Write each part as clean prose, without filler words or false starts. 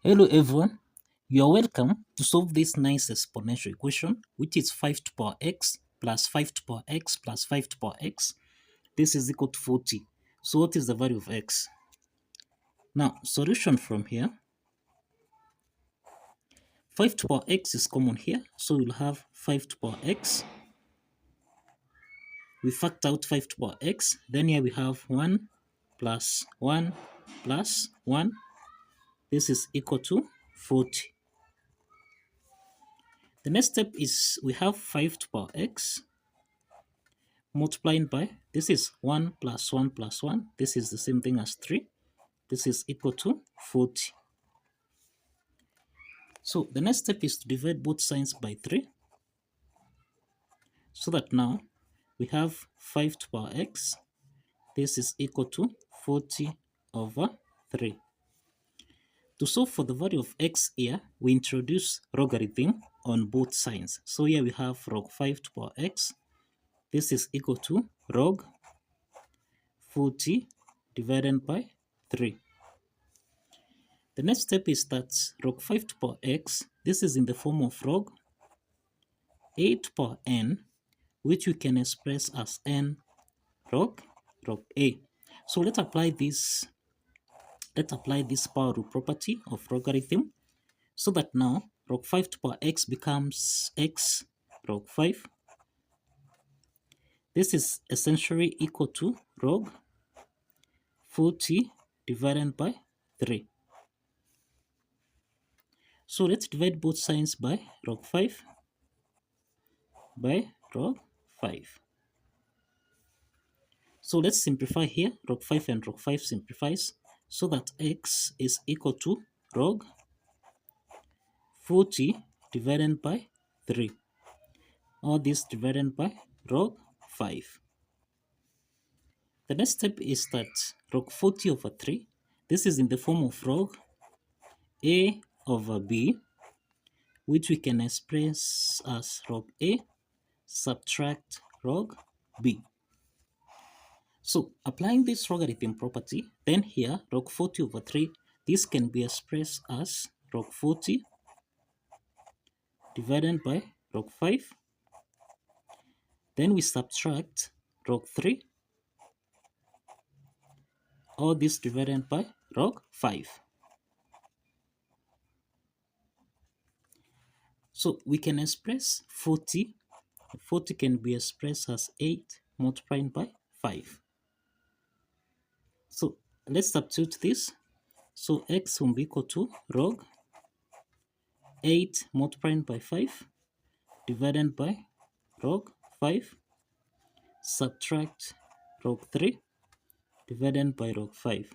Hello everyone, you are welcome to solve this nice exponential equation which is 5 to the power x plus 5 to the power x plus 5 to the power x. This is equal to 40. So what is the value of x? Now solution from here, 5 to the power x is common here, so we'll have 5 to the power x. We factor out 5 to the power x, then here we have 1 plus 1 plus 1. This is equal to 40. The next step is we have 5 to the power x multiplying by, this is 1 plus 1 plus 1. This is the same thing as 3. This is equal to 40. So the next step is to divide both signs by 3. So that now we have 5 to the power x. This is equal to 40 over 3. To solve for the value of x here, we introduce logarithm on both signs. So here we have log 5 to the power x. This is equal to log 40 divided by 3. The next step is that log 5 to the power x, this is in the form of log a to the power n, which we can express as n log a. So let's apply this power rule property of logarithm, so that now log 5 to the power x becomes x log 5. This is essentially equal to log 40 divided by 3. So let's divide both signs by log 5 by log 5. So let's simplify here. Log 5 and log 5 simplifies, so that x is equal to log 40 divided by 3. All this divided by log 5. The next step is that log 40 over 3, this is in the form of log a over b, which we can express as log a subtract log b. So applying this logarithm property, then here log 40 over 3, this can be expressed as log 40 divided by log 5. Then we subtract log 3. All this divided by log 5. So we can express 40. 40 can be expressed as 8 multiplied by 5. So let's substitute this. So x will be equal to log 8 multiplied by 5 divided by log 5 subtract log 3 divided by log 5.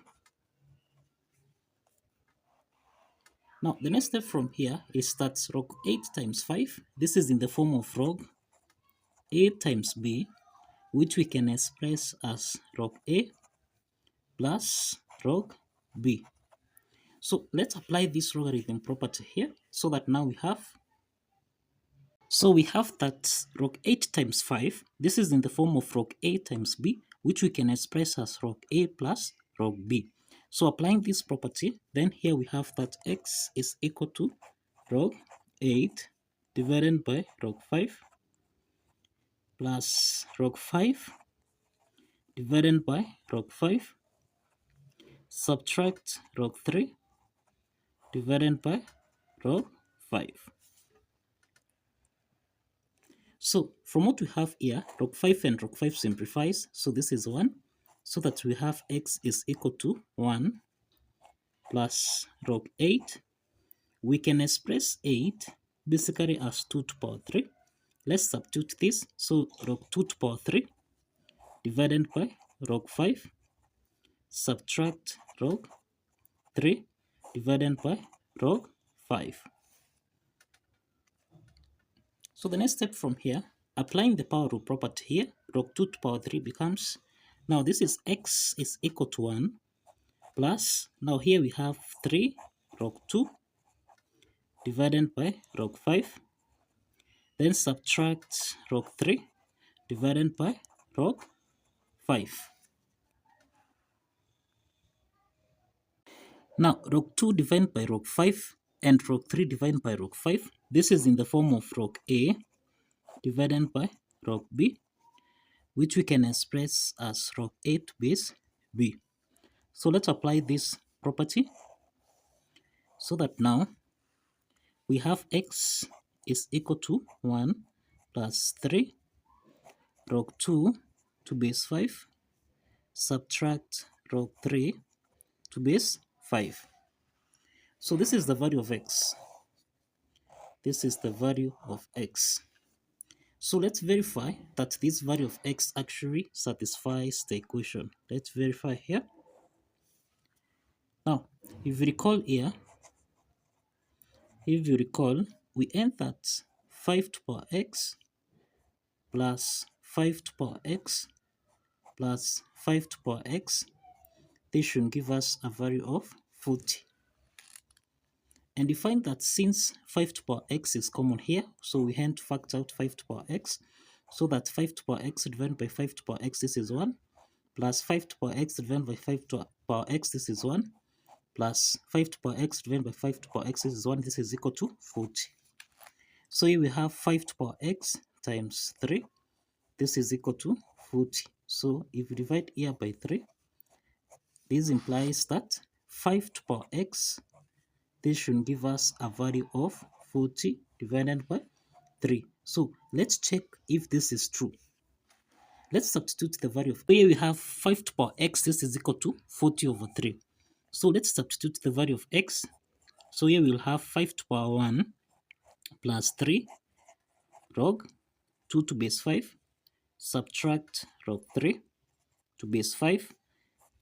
Now the next step from here is that log 8 times 5, this is in the form of log a times b, which we can express as log a plus log b. So let's apply this logarithm property here, so that now we have that log 8 times 5, this is in the form of log a times b, which we can express as log a plus log b. So applying this property, then here we have that x is equal to log 8 divided by log 5 plus log 5 divided by log 5 subtract log 3 divided by log 5. So from what we have here, log 5 and log 5 simplifies, so this is 1, so that we have x is equal to 1 plus log 8. We can express 8 basically as 2 to the power 3. Let's substitute this, so log 2 to the power 3 divided by log 5 subtract log 3 divided by log 5. So the next step from here, applying the power rule property here, log 2 to the power 3 becomes, now this is x is equal to 1 plus, now here we have 3 log 2 divided by log 5, then subtract log 3 divided by log 5. Now, log 2 divided by log 5 and log 3 divided by log 5. This is in the form of log A divided by log B, which we can express as log A to base B. So let's apply this property so that now we have x is equal to 1 plus 3 log 2 to base 5 subtract log 3 to base 5. So this is the value of x. This is the value of x. So let's verify that this value of x actually satisfies the equation. Let's verify here. Now, if you recall here, we end that 5 to power x plus 5 to power x plus 5 to power x. This should give us a value of 40. And you find that since 5 to power x is common here, so we hand factor out 5 to power x, so that 5 to power x divided by 5 to power x, this is 1, plus 5 to power x divided by 5 to power x, this is 1, plus 5 to power x divided by 5 to power x, this is 1, this is equal to 40. So here we have 5 to power x times 3, this is equal to 40. So if you divide here by 3, this implies that 5 to power x, this should give us a value of 40 divided by 3. So let's check if this is true. Let's substitute the value of, here we have 5 to power x, this is equal to 40 over 3. So let's substitute the value of x. So here we'll have 5 to power 1 plus 3 log 2 to base 5 subtract log 3 to base 5.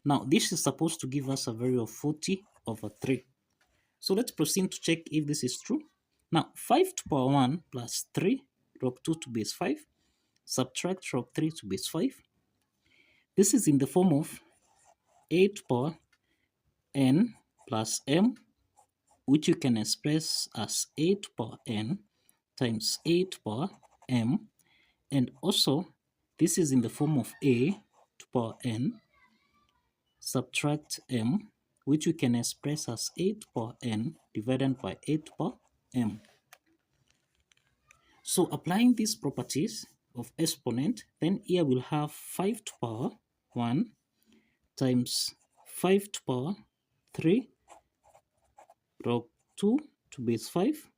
Now this is supposed to give us a value of 40 over 3. So let's proceed to check if this is true. Now 5 to power 1 plus 3 log 2 to base 5 subtract log 3 to base 5. This is in the form of a to power n plus m, which you can express as a to power n times a to power m, and also this is in the form of a to power n subtract m, which we can express as a to power n divided by a to power m. So applying these properties of exponent, then here we'll have 5 to power 1 times 5 to power 3 log 2 to base 5,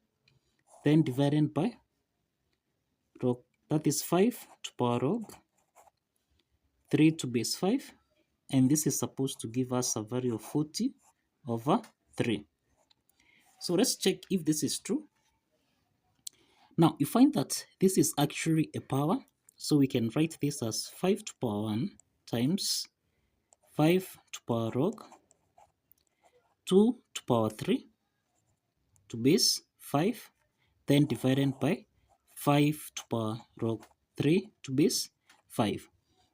then divided by log, that is 5 to power log 3 to base 5, and this is supposed to give us a value of 40 over 3. So let's check if this is true. Now you find that this is actually a power, so we can write this as 5 to power 1 times 5 to power log 2 to power 3 to base 5, then divided by 5 to power log 3 to base 5.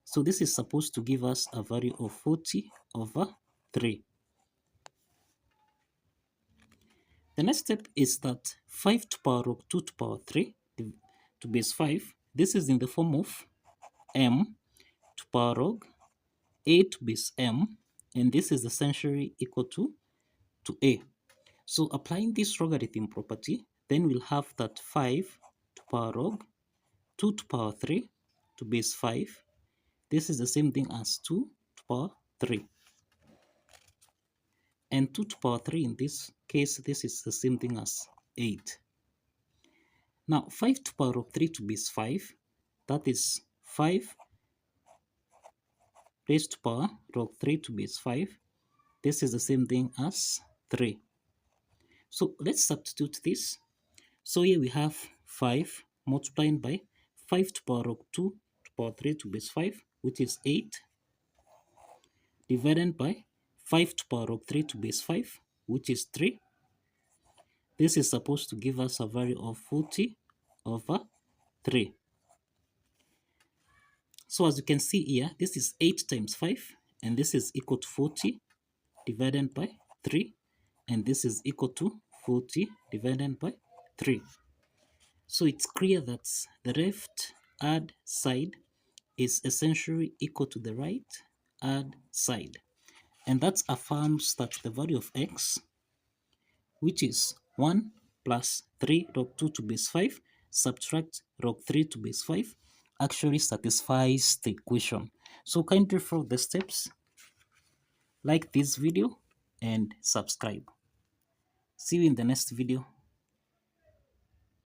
So this is supposed to give us a value of 40 over 3. The next step is that 5 to power log 2 to power 3 to base 5, this is in the form of m to power log a to base m, and this is essentially equal to a. So applying this logarithm property, then we'll have that 5 to power log 2 to power 3 to base 5, this is the same thing as 2 to power 3. And 2 to power 3 in this case, this is the same thing as 8. Now 5 to power log 3 to base 5, that is 5 raised to power log 3 to base 5. This is the same thing as 3. So let's substitute this. So here we have 5 multiplied by 5 to power log 2 to power 3 to base 5, which is 8, divided by 5 to power log 3 to base 5, which is 3. This is supposed to give us a value of 40 over 3. So as you can see here, this is 8 times 5, and this is equal to 40 divided by 3, and this is equal to 40 divided by 3. So it's clear that the left hand side is essentially equal to the right hand side. And that affirms that the value of x, which is 1 plus 3 log 2 to base 5, subtract log 3 to base 5, actually satisfies the equation. So kindly follow the steps, like this video, and subscribe. See you in the next video.